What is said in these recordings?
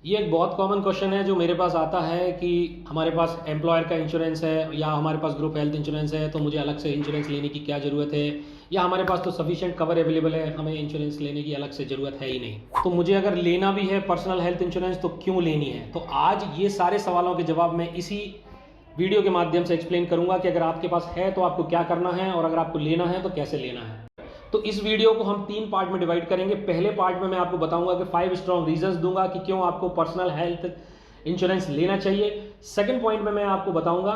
ये एक बहुत कॉमन क्वेश्चन है जो मेरे पास आता है कि हमारे पास एम्प्लॉयर का इंश्योरेंस है या हमारे पास ग्रुप हेल्थ इंश्योरेंस है तो मुझे अलग से इंश्योरेंस लेने की क्या ज़रूरत है, या हमारे पास तो सफिशिएंट कवर अवेलेबल है, हमें इंश्योरेंस लेने की अलग से ज़रूरत है ही नहीं। तो मुझे अगर लेना भी है पर्सनल हेल्थ इंश्योरेंस तो क्यों लेनी है, तो आज ये सारे सवालों के जवाब मैं इसी वीडियो के माध्यम से एक्सप्लेन करूंगा कि अगर आपके पास है तो आपको क्या करना है और अगर आपको लेना है तो कैसे लेना है। तो इस वीडियो को हम 3 पार्ट में डिवाइड करेंगे। पहले पार्ट में मैं आपको बताऊंगा कि 5 स्ट्रॉन्ग रीजंस दूंगा कि क्यों आपको पर्सनल हेल्थ इंश्योरेंस लेना चाहिए। सेकंड पॉइंट में मैं आपको बताऊंगा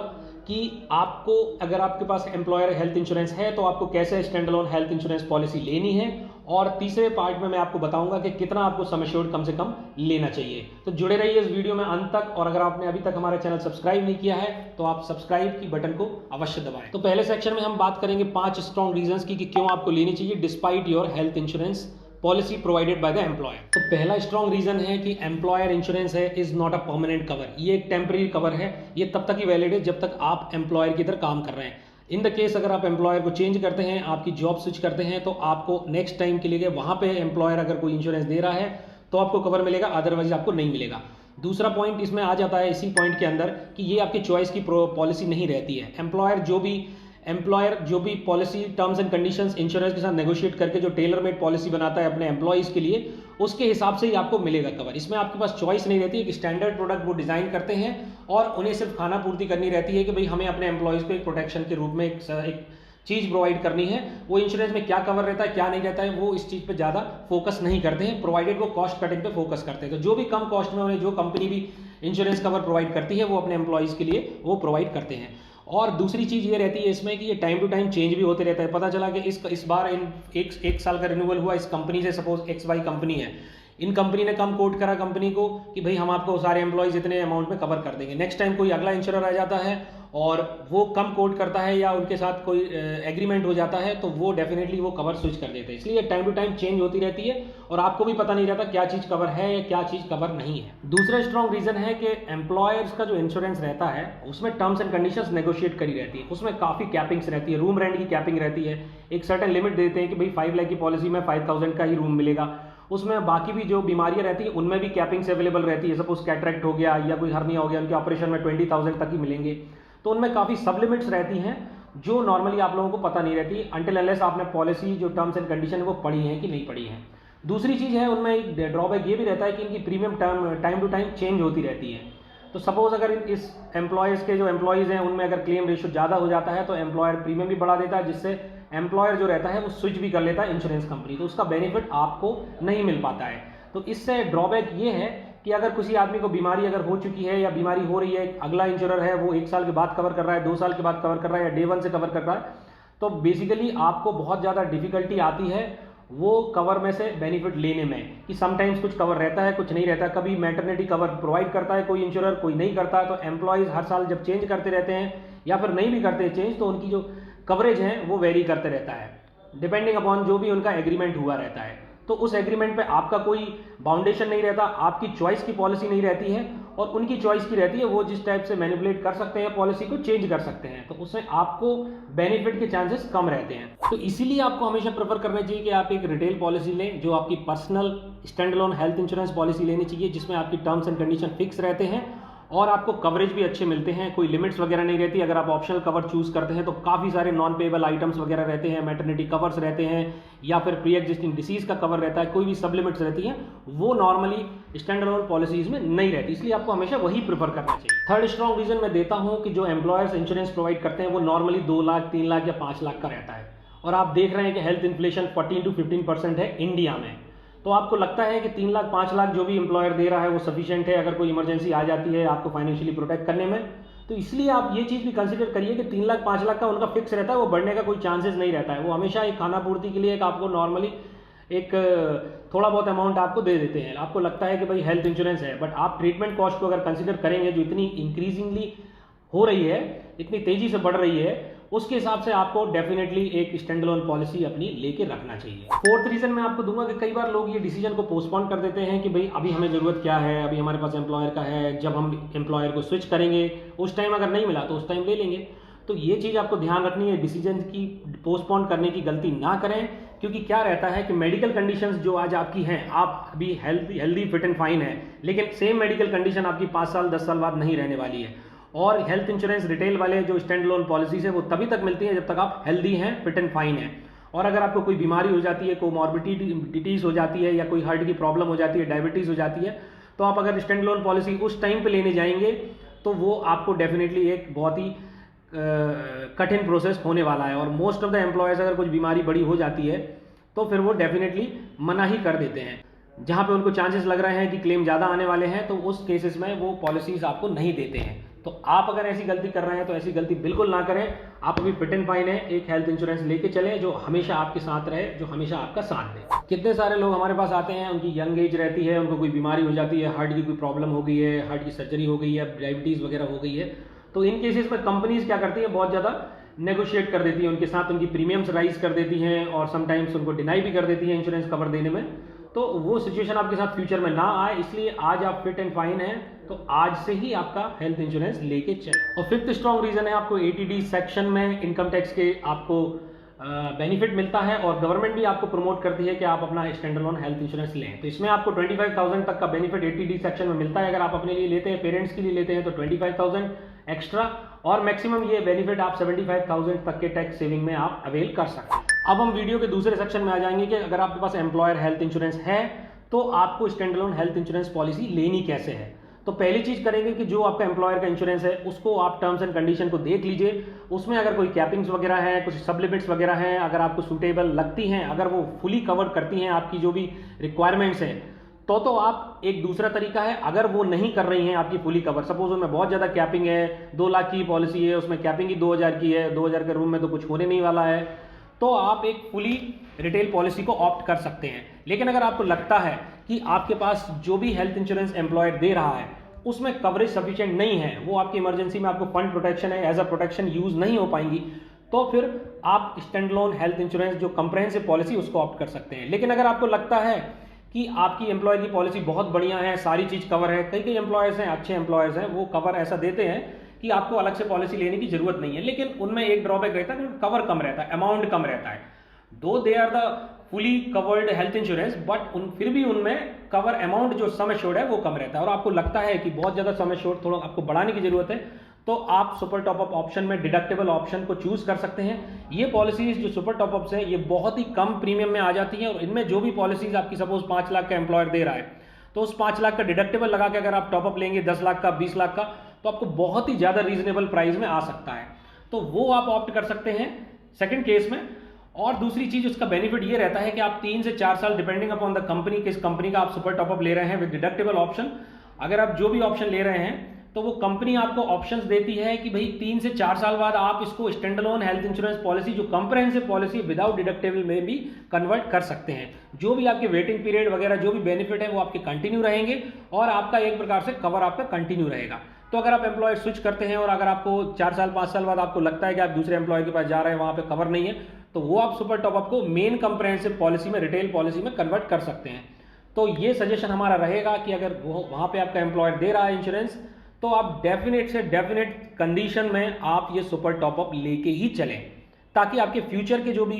कि आपको अगर आपके पास एम्प्लॉयर हेल्थ इंश्योरेंस है तो आपको कैसे stand alone health insurance policy लेनी है। और तीसरे पार्ट में मैं आपको बताऊंगा कि कितना आपको सम एश्योर्ड कम से कम लेना चाहिए। तो जुड़े रहिए इस वीडियो में अंत तक, और अगर आपने अभी तक हमारा चैनल सब्सक्राइब नहीं किया है तो आप सब्सक्राइब की बटन को अवश्य दबाएं। तो पहले सेक्शन में हम बात करेंगे 5 स्ट्रॉन्ग रीजंस की कि क्यों आपको लेनी चाहिए despite your health insurance policy provided by the employer. तो पहला स्ट्रॉन्ग रीजन है कि एम्प्लॉयर इंश्योरेंस है is not a permanent cover. ये एक टेम्पररी कवर है, ये तब तक ही वैलिड है जब तक आप एम्प्लॉयर की तरह काम कर रहे हैं। इन द केस अगर आप एम्प्लॉयर को चेंज करते हैं, आपकी जॉब स्विच करते हैं, तो आपको नेक्स्ट टाइम के लिए वहां पे एम्प्लॉयर अगर कोई इंश्योरेंस दे रहा है तो आपको कवर मिलेगा, अदरवाइज आपको नहीं मिलेगा। दूसरा पॉइंट इसमें आ जाता है इसी पॉइंट के अंदर कि ये आपकी चॉइस की पॉलिसी नहीं रहती है। एम्प्लॉयर जो भी policy terms and conditions insurance के साथ नेगोशिएट करके जो टेलर मेड पॉलिसी बनाता है अपने एम्प्लॉइज के लिए, उसके हिसाब से ही आपको मिलेगा कवर। इसमें आपके पास चॉइस नहीं रहती है कि स्टैंडर्ड प्रोडक्ट वो डिजाइन करते हैं और उन्हें सिर्फ खाना पूर्ति करनी रहती है कि भाई हमें अपने एम्प्लॉइज को एक प्रोटेक्शन के रूप में एक चीज प्रोवाइड करनी है। वो इंश्योरेंस में क्या कवर रहता है क्या नहीं रहता है वो इस चीज पे ज्यादा फोकस नहीं करते हैं, प्रोवाइडेड वो कॉस्ट कटिंग पे फोकस करते हैं। तो जो भी कम कॉस्ट में उन्हें जो कंपनी भी इंश्योरेंस कवर प्रोवाइड करती है वो अपने एम्प्लॉइज के लिए वो प्रोवाइड करते हैं। और दूसरी चीज ये रहती है इसमें कि ये टाइम टू टाइम चेंज भी होते रहता है। पता चला कि इस बार एक साल का रिन्यूअल हुआ इस कंपनी से, सपोज एक्स वाई कंपनी है, इन कंपनी ने कम कोट करा कंपनी को कि भाई हम आपको सारे एम्प्लॉइज इतने अमाउंट में कवर कर देंगे। नेक्स्ट टाइम कोई अगला इंश्योरर आ जाता है और वो कम कोट करता है या उनके साथ कोई एग्रीमेंट हो जाता है तो वो डेफिनेटली वो कवर स्विच कर देते हैं। इसलिए टाइम टू टाइम चेंज होती रहती है और आपको भी पता नहीं रहता क्या चीज कवर है या क्या चीज कवर नहीं है। दूसरा स्ट्रॉन्ग रीजन है कि एम्प्लॉयर्स का जो इंश्योरेंस रहता है उसमें टर्म्स एंड कंडीशंस नेगोशिएट करी रहती है, उसमें काफी कैपिंग्स रहती है, रूम रेंट की कैपिंग रहती है। एक सर्टेन लिमिट देते हैं कि भाई 5 लाख की पॉलिसी में 5000 का ही रूम मिलेगा। उसमें बाकी भी जो बीमारियां रहती है उनमें भी कैपिंग्स अवेलेबल रहती है। सपोज कैटरेक्ट हो गया या कोई हर्निया हो गया, उनके ऑपरेशन में 20,000 तक ही मिलेंगे। तो उनमें काफी सब लिमिट्स रहती हैं जो नॉर्मली आप लोगों को पता नहीं रहती अनटिल अनलेस आपने पॉलिसी जो टर्म्स एंड कंडीशन वो पढ़ी है कि नहीं पढ़ी है। दूसरी चीज है उनमें एक ड्रॉबैक ये भी रहता है कि इनकी premium time to time change होती रहती है। तो सपोज अगर इस एम्प्लॉयज के जो एम्प्लॉयज हैं उनमें अगर क्लेम रेशियो ज़्यादा हो जाता है तो एम्प्लॉयर प्रीमियम भी बढ़ा देता है, जिससे एम्प्लॉयर जो रहता है वो स्विच भी कर लेता है इंश्योरेंस कंपनी, तो उसका बेनिफिट आपको नहीं मिल पाता है। तो इससे ड्रॉबैक ये है कि अगर किसी आदमी को बीमारी अगर हो चुकी है या बीमारी हो रही है, अगला इंश्योरर है वो 1 साल के बाद कवर कर रहा है, 2 साल के बाद कवर कर रहा है या डे 1 से कवर कर रहा है, तो बेसिकली आपको बहुत ज़्यादा डिफिकल्टी आती है वो कवर में से बेनिफिट लेने में कि समटाइम्स कुछ कवर रहता है कुछ नहीं रहता। कभी मैटरनिटी कवर प्रोवाइड करता है कोई इंश्योरर, कोई नहीं करता है। तो एम्प्लॉयज हर साल जब चेंज करते रहते हैं या फिर नहीं भी करते चेंज तो उनकी जो कवरेज है वो वेरी करते रहता है डिपेंडिंग अपॉन जो भी उनका एग्रीमेंट हुआ रहता है। तो उस एग्रीमेंट पे आपका कोई बाउंडेशन नहीं रहता, आपकी चॉइस की पॉलिसी नहीं रहती है और उनकी चॉइस की रहती है। वो जिस टाइप से मैनिपुलेट कर सकते हैं पॉलिसी को चेंज कर सकते हैं, तो उसमें आपको बेनिफिट के चांसेस कम रहते हैं। तो इसीलिए आपको हमेशा प्रेफर करना चाहिए कि आप एक रिटेल पॉलिसी लें जो आपकी personal stand alone health insurance policy लेनी चाहिए जिसमें आपकी टर्म्स एंड कंडीशन फिक्स रहते हैं और आपको कवरेज भी अच्छे मिलते हैं, कोई लिमिट्स वगैरह नहीं रहती। अगर आप ऑप्शनल कवर चूज करते हैं तो काफ़ी सारे नॉन पेएबल आइटम्स वगैरह रहते हैं, मैटरनिटी कवर्स रहते हैं या फिर प्री एग्जिस्टिंग डिसीज का कवर रहता है, कोई भी सब लिमिट्स रहती हैं, वो नॉर्मली स्टैंड अलोन पॉलिसीज में नहीं रहती। इसलिए आपको हमेशा वही प्रेफर करना चाहिए। थर्ड स्ट्रॉन्ग रीजन मैं देता हूं कि जो एम्प्लॉयर्स इंश्योरेंस प्रोवाइड करते हैं वो नॉर्मली 2 लाख 3 लाख या 5 लाख का रहता है और आप देख रहे हैं कि हेल्थ इन्फ्लेशन 14 to 15% है इंडिया में। तो आपको लगता है कि 3 लाख 5 लाख जो भी एम्प्लॉयर दे रहा है वो सफिशिएंट है अगर कोई इमरजेंसी आ जाती है आपको फाइनेंशियली प्रोटेक्ट करने में। तो इसलिए आप ये चीज भी कंसीडर करिए कि 3 लाख 5 लाख का उनका फिक्स रहता है, वो बढ़ने का कोई चांसेस नहीं रहता है। वो हमेशा एक खाना पूर्ति के लिए एक आपको नॉर्मली एक थोड़ा बहुत अमाउंट आपको दे देते हैं। आपको लगता है कि भाई हेल्थ इंश्योरेंस है, बट आप ट्रीटमेंट कॉस्ट को अगर कंसीडर करेंगे जो इतनी इंक्रीजिंगली हो रही है, इतनी तेजी से बढ़ रही है, उसके हिसाब से आपको डेफिनेटली एक स्टैंड अलोन पॉलिसी अपनी लेके रखना चाहिए। फोर्थ रीजन मैं आपको दूंगा कि कई बार लोग ये डिसीजन को पोस्टपोन कर देते हैं कि भाई अभी हमें जरूरत क्या है, अभी हमारे पास एम्प्लॉयर का है, जब हम एम्प्लॉयर को स्विच करेंगे उस टाइम अगर नहीं मिला तो उस टाइम ले लेंगे। तो ये चीज आपको ध्यान रखनी है, डिसीजन की पोस्टपोन करने की गलती ना करें। क्योंकि क्या रहता है कि मेडिकल कंडीशंस जो आज आपकी हैं, आप अभी हेल्दी फिट एंड फाइन है, लेकिन सेम मेडिकल कंडीशन आपकी 5 साल 10 साल बाद नहीं रहने वाली है। और हेल्थ इंश्योरेंस रिटेल वाले जो स्टैंड लोन पॉलिसीज है वो तभी तक मिलती है जब तक आप हेल्दी हैं, फिट एंड फाइन है। और अगर आपको कोई बीमारी हो जाती है, कोई मॉर्बिडिटीज हो जाती है, या कोई हार्ट की प्रॉब्लम हो जाती है, डायबिटीज़ हो जाती है, तो आप अगर स्टैंड लोन पॉलिसी उस टाइम पे लेने जाएंगे तो वो आपको डेफिनेटली एक बहुत ही कठिन प्रोसेस होने वाला है। और मोस्ट ऑफ द एम्प्लॉयज़ अगर कुछ बीमारी बड़ी हो जाती है तो फिर वो डेफिनेटली मना ही कर देते हैं। जहाँ पे उनको चांसेस लग रहे हैं कि क्लेम ज़्यादा आने वाले हैं तो उस केसेस में वो पॉलिसीज़ आपको नहीं देते हैं। तो आप अगर ऐसी गलती कर रहे हैं तो ऐसी गलती बिल्कुल ना करें। आप अभी फिट एंड फाइन है, एक हेल्थ इंश्योरेंस लेके चलें जो हमेशा आपके साथ रहे, जो हमेशा आपका साथ दे। कितने सारे लोग हमारे पास आते हैं, उनकी यंग एज रहती है, उनको कोई बीमारी हो जाती है, हार्ट की कोई प्रॉब्लम हो गई है, हार्ट की सर्जरी हो गई है, डायबिटीज़ वगैरह हो गई है, तो इन केसेस में कंपनीज क्या करती है, बहुत ज़्यादा नेगोशिएट कर देती है उनके साथ, उनकी प्रीमियम्स राइज कर देती हैं और समटाइम्स उनको डिनाई भी कर देती है इंश्योरेंस कवर देने में। तो वो सिचुएशन आपके साथ फ्यूचर में ना आए, इसलिए आज आप फिट एंड फाइन हैं तो आज से ही आपका हेल्थ इंश्योरेंस लेके चलें। और फिफ्थ स्ट्रॉन्ग रीजन है, आपको 80D सेक्शन में इनकम टैक्स के आपको बेनिफिट मिलता है और गवर्नमेंट भी आपको प्रमोट करती है कि आप अपना स्टैंड अलोन हेल्थ इंश्योरेंस लें। तो इसमें आपको 25,000 तक का बेनिफिट 80D सेक्शन में मिलता है। अगर आप अपने लिए लेते हैं, पेरेंट्स के लिए लेते हैं तो 25,000 एक्स्ट्रा, और मैक्सिमम ये बेनिफिट आप 75,000 तक के टैक्स सेविंग में आप अवेल कर सकते हैं। अब हम वीडियो के दूसरे सेक्शन में आ जाएंगे कि अगर आपके पास एम्प्लॉयर हेल्थ इंश्योरेंस है तो आपको stand alone health insurance policy लेनी कैसे है। तो पहली चीज करेंगे कि जो आपका एम्प्लॉयर का इंश्योरेंस है उसको आप टर्म्स एंड कंडीशन को देख लीजिए। उसमें अगर कोई कैपिंग्स वगैरह है, कुछ सब लिमिट्स वगैरह हैं, अगर आपको सूटेबल लगती हैं, अगर वो फुली कवर करती हैं आपकी जो भी रिक्वायरमेंट्स हैं, तो आप एक दूसरा तरीका है, अगर वो नहीं कर रही हैं आपकी फुली कवर, सपोज उनमें बहुत ज़्यादा कैपिंग है, 2 लाख की पॉलिसी है, उसमें कैपिंग ही 2,000 की है, 2,000 के रूम में तो कुछ होने नहीं वाला है, तो आप एक फुली रिटेल पॉलिसी को ऑप्ट कर सकते हैं। लेकिन अगर आपको लगता है कि आपके पास जो भी हेल्थ इंश्योरेंस एम्प्लॉयर दे रहा है उसमें कवरेज सफिशिएंट नहीं है, वो आपकी इमरजेंसी में आपको फंड प्रोटेक्शन है, एज अ प्रोटेक्शन यूज नहीं हो पाएंगी, तो फिर आप स्टैंड अलोन हेल्थ इंश्योरेंस जो कंप्रहेंसिव पॉलिसी उसको ऑप्ट कर सकते हैं। लेकिन अगर आपको लगता है कि आपकी एम्प्लॉयर की पॉलिसी बहुत बढ़िया है, सारी चीज़ कवर है, कई एम्प्लॉयर्स हैं, अच्छे एम्प्लॉयर्स हैं, वो कवर ऐसा देते हैं कि आपको अलग से पॉलिसी लेने की जरूरत नहीं है, लेकिन उनमें एक ड्रॉबैक रहता है, कवर कम रहता है, अमाउंट कम रहता है। Though they are the fully covered health insurance, but फिर भी उनमें कवर अमाउंट जो सम एश्योर्ड है वो कम रहता है। और आपको लगता है कि बहुत ज़्यादा सम एश्योर्ड थोड़ा आपको बढ़ाने की जरूरत है, तो आप सुपर टॉपअप ऑप्शन में डिडक्टेबल ऑप्शन को चूज कर सकते हैं। ये पॉलिसीज जो सुपर टॉपअप्स हैं ये बहुत ही कम प्रीमियम में आ जाती हैं, और इनमें जो भी पॉलिसीज आपकी सपोज 5 लाख का एम्प्लॉयर दे रहा है, तो उस 5 लाख का डिडक्टेबल लगा के अगर आप टॉपअप लेंगे 10 लाख का, 20 लाख का, तो आपको बहुत ही ज़्यादा रीजनेबल प्राइस में आ सकता है, तो वो आप ऑप्ट कर सकते हैं सेकेंड केस में। और दूसरी चीज उसका बेनिफिट ये रहता है कि आप 3 से 4 साल डिपेंडिंग अपॉन द कंपनी, किस कंपनी का आप सुपर टॉपअप ले रहे हैं विद डिडक्टेबल ऑप्शन, अगर आप जो भी ऑप्शन ले रहे हैं तो वो कंपनी आपको ऑप्शंस देती है कि भाई 3 से 4 साल बाद आप इसको stand alone health insurance policy जो कंप्रहेंसिव पॉलिसी विदाउट डिडक्टेबल में भी कन्वर्ट कर सकते हैं। जो भी आपके वेटिंग पीरियड वगैरह जो भी बेनिफिट है वो आपके कंटिन्यू रहेंगे और आपका एक प्रकार से कवर आपका कंटिन्यू रहेगा। तो अगर आप एम्प्लॉयर स्विच करते हैं और अगर आपको 4 साल 5 साल बाद आपको लगता है कि आप दूसरे एम्प्लॉयर के पास जा रहे हैं, वहां पे कवर नहीं है, तो वो आप सुपर टॉपअप को मेन कंप्रहेंसिव पॉलिसी में, रिटेल पॉलिसी में कन्वर्ट कर सकते हैं। तो ये सजेशन हमारा रहेगा कि अगर वो वहां पे आपका एम्प्लॉयर दे रहा है इंश्योरेंस, तो आप डेफिनेट से डेफिनेट कंडीशन में आप ये सुपर टॉपअप लेके ही चलें, ताकि आपके फ्यूचर के जो भी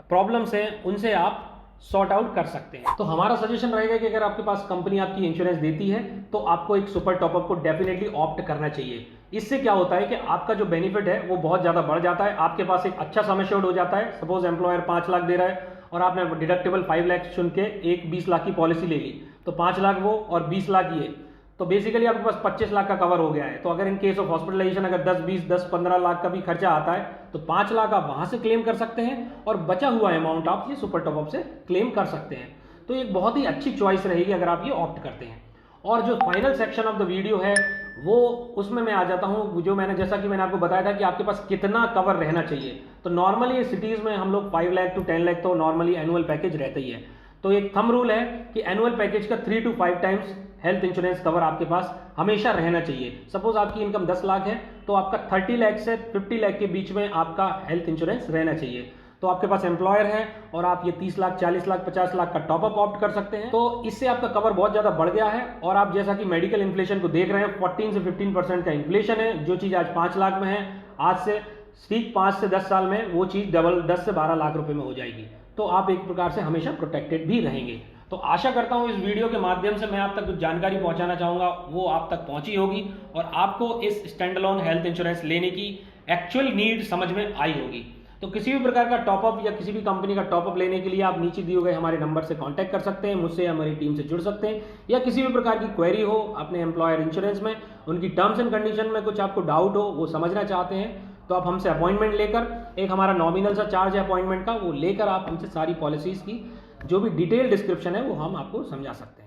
प्रॉब्लम्स हैं उनसे आप सॉर्ट आउट कर सकते हैं। तो हमारा सजेशन रहेगा कि अगर आपके पास कंपनी आपकी इंश्योरेंस देती है तो आपको एक सुपर टॉपअप को डेफिनेटली ऑप्ट करना चाहिए। इससे क्या होता है कि आपका जो बेनिफिट है वो बहुत ज़्यादा बढ़ जाता है, आपके पास एक अच्छा सम एश्योर्ड हो जाता है। सपोज एम्प्लॉयर 5 लाख दे रहा है और आपने डिडक्टेबल 5 लाख चुन के एक 20 लाख की पॉलिसी ले ली, तो 5 लाख वो और 20 लाख ये, तो बेसिकली आपके पास 25 लाख का कवर हो गया है। तो अगर इन केस ऑफ हॉस्पिटलाइजेशन अगर 10-15 लाख का भी खर्चा आता है तो 5 लाख आप वहां से क्लेम कर सकते हैं और बचा हुआ अमाउंट आप ये सुपर टॉपअप से क्लेम कर सकते हैं। तो एक बहुत ही अच्छी चॉइस रहेगी अगर आप ये ऑप्ट करते हैं। और जो final section of the video है वो उसमें मैं आ जाता हूं, जो मैंने जैसा कि मैंने आपको बताया था कि आपके पास कितना कवर रहना चाहिए। तो नॉर्मली सिटीज में हम लोग 5 लाख टू 10 लाख तो नॉर्मली एनुअल पैकेज रहता ही है। तो एक थंब रूल है कि एनुअल पैकेज का 3 to 5 times health insurance cover आपके पास हमेशा रहना चाहिए। सपोज आपकी इनकम 10 लाख है तो आपका 30 लाख से 50 लाख के बीच में आपका हेल्थ इंश्योरेंस रहना चाहिए। तो आपके पास एम्प्लॉयर है और आप ये 30 लाख, 40 लाख, 50 लाख का टॉपअप ऑप्ट कर सकते हैं। तो इससे आपका कवर बहुत ज्यादा बढ़ गया है। और आप जैसा कि मेडिकल इन्फ्लेशन को देख रहे हैं, 14 से 15% का इन्फ्लेशन है। जो चीज आज 5 लाख में है, आज से ठीक 5 से 10 साल में वो चीज डबल 10 से 12 लाख रुपए में हो जाएगी। तो आप एक प्रकार से हमेशा प्रोटेक्टेड भी रहेंगे। तो आशा करता हूँ इस वीडियो के माध्यम से मैं आप तक कुछ जानकारी पहुंचाना चाहूँगा वो आप तक पहुंची होगी और आपको इस स्टैंड अलोन हेल्थ इंश्योरेंस लेने की एक्चुअल नीड समझ में आई होगी। तो किसी भी प्रकार का टॉपअप या किसी भी कंपनी का टॉपअप लेने के लिए आप नीचे दिए गए हमारे नंबर से कांटेक्ट कर सकते हैं, मुझसे या हमारी टीम से जुड़ सकते हैं, या किसी भी प्रकार की क्वेरी हो अपने एम्प्लॉयर इंश्योरेंस में, उनकी टर्म्स एंड कंडीशन में कुछ आपको डाउट हो, वो समझना चाहते हैं, तो आप हमसे अपॉइंटमेंट लेकर एक हमारा नॉमिनल सा चार्ज है अपॉइंटमेंट का, वो लेकर आप हमसे सारी पॉलिसीज़ की जो भी डिटेल डिस्क्रिप्शन है वो हम आपको समझा सकते हैं।